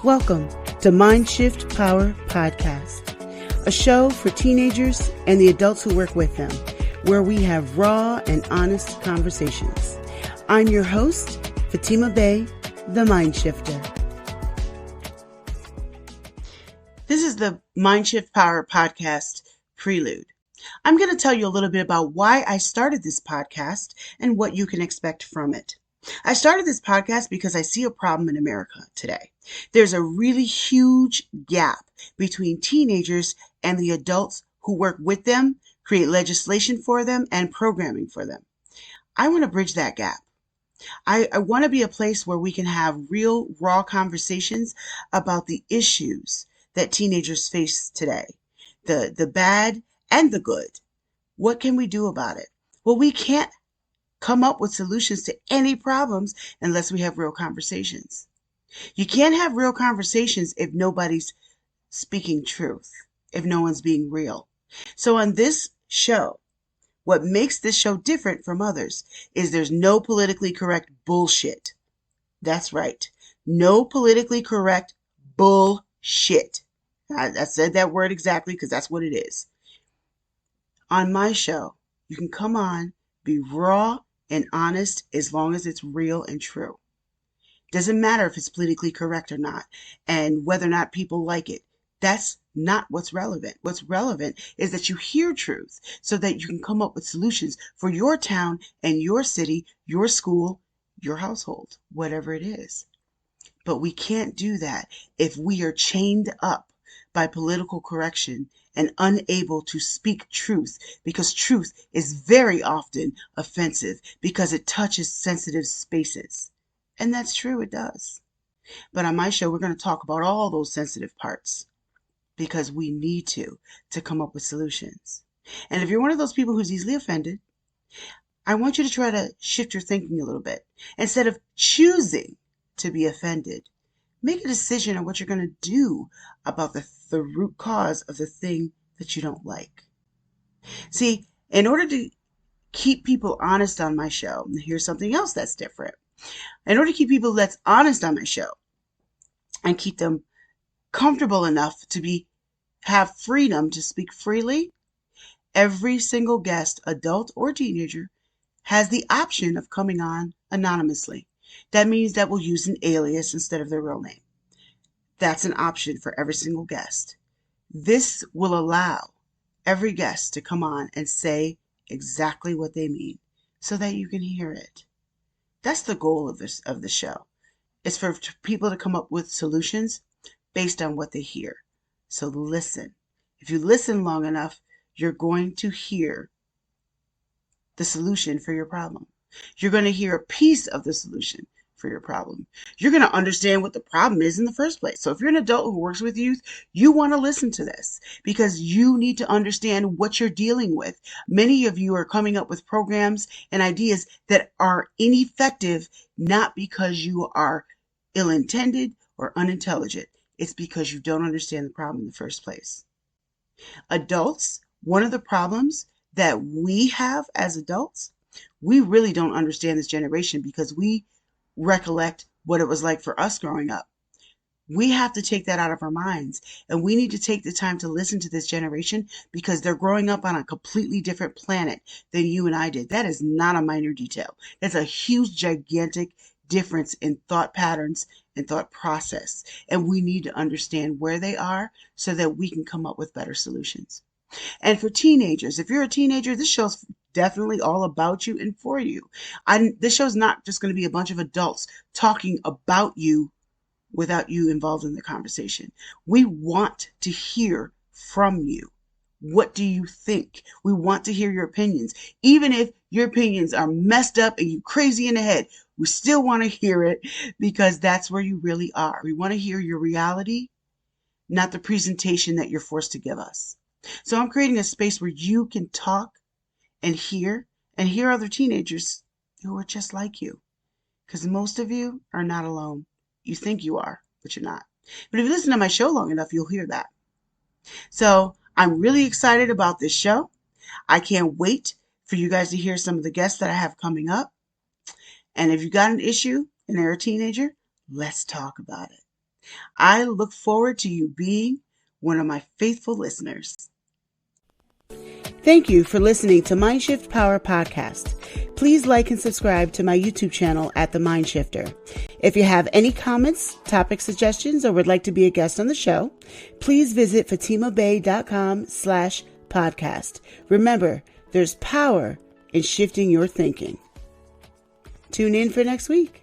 Welcome to MindShift Power Podcast, a show for teenagers and the adults who work with them, where we have raw and honest conversations. I'm your host, Fatima Bey The MindShifter. This is the MindShift Power Podcast Prelude. I'm going to tell you a little bit about why I started this podcast and what you can expect from it. I started this podcast because I see a problem in America today. There's a really huge gap between teenagers and the adults who work with them, create legislation for them, and programming for them. I want to bridge that gap. I want to be a place where we can have real, raw conversations about the issues that teenagers face today, the bad and the good. What can we do about it? Well, we can't come up with solutions to any problems unless we have real conversations. You can't have real conversations if nobody's speaking truth, if no one's being real. So on this show, what makes this show different from others is there's no politically correct bullshit. That's right. No politically correct bullshit. I said that word exactly because that's what it is. On my show, you can come on, be raw and honest as long as it's real and true. Doesn't matter if it's politically correct or not and whether or not people like it. That's not what's relevant. What's relevant is that you hear truth so that you can come up with solutions for your town and your city, your school, your household, whatever it is. But we can't do that if we are chained up by political correction and unable to speak truth, because truth is very often offensive because it touches sensitive spaces. And that's true, it does. But on my show, we're going to talk about all those sensitive parts because we need to come up with solutions. And if you're one of those people who's easily offended, I want you to try to shift your thinking a little bit. Instead of choosing to be offended, make a decision on what you're going to do about the root cause of the thing that you don't like. See, in order to keep people honest on my show, here's something else that's different. In order to keep people that's honest on my show and keep them comfortable enough to have freedom to speak freely, every single guest, adult or teenager, has the option of coming on anonymously. That means that we'll use an alias instead of their real name. That's an option for every single guest. This will allow every guest to come on and say exactly what they mean so that you can hear it. That's the goal of the show. It's for people to come up with solutions based on what they hear. So listen. If you listen long enough, you're going to hear the solution for your problem. You're going to hear a piece of the solution for your problem. You're going to understand what the problem is in the first place. So if you're an adult who works with youth, you want to listen to this because you need to understand what you're dealing with. Many of you are coming up with programs and ideas that are ineffective, not because you are ill-intended or unintelligent. It's because you don't understand the problem in the first place. Adults, one of the problems that we have as adults, we really don't understand this generation because we recollect what it was like for us growing up. We have to take that out of our minds, and we need to take the time to listen to this generation because they're growing up on a completely different planet than you and I did. That is not a minor detail. That's a huge, gigantic difference in thought patterns and thought process, and we need to understand where they are so that we can come up with better solutions. And for teenagers, if you're a teenager, this show's definitely all about you and for you. This show's not just going to be a bunch of adults talking about you without you involved in the conversation. We want to hear from you. What do you think? We want to hear your opinions. Even if your opinions are messed up and you crazy in the head, we still want to hear it because that's where you really are. We want to hear your reality, not the presentation that you're forced to give us. So I'm creating a space where you can talk and hear other teenagers who are just like you. Because most of you are not alone. You think you are, but you're not. But if you listen to my show long enough, you'll hear that. So I'm really excited about this show. I can't wait for you guys to hear some of the guests that I have coming up. And if you got an issue and they're a teenager, let's talk about it. I look forward to you being one of my faithful listeners. Thank you for listening to MindShift Power Podcast. Please like and subscribe to my YouTube channel at The MindShifter. If you have any comments, topic suggestions, or would like to be a guest on the show, please visit fatimabey.com/podcast. Remember, there's power in shifting your thinking. Tune in for next week.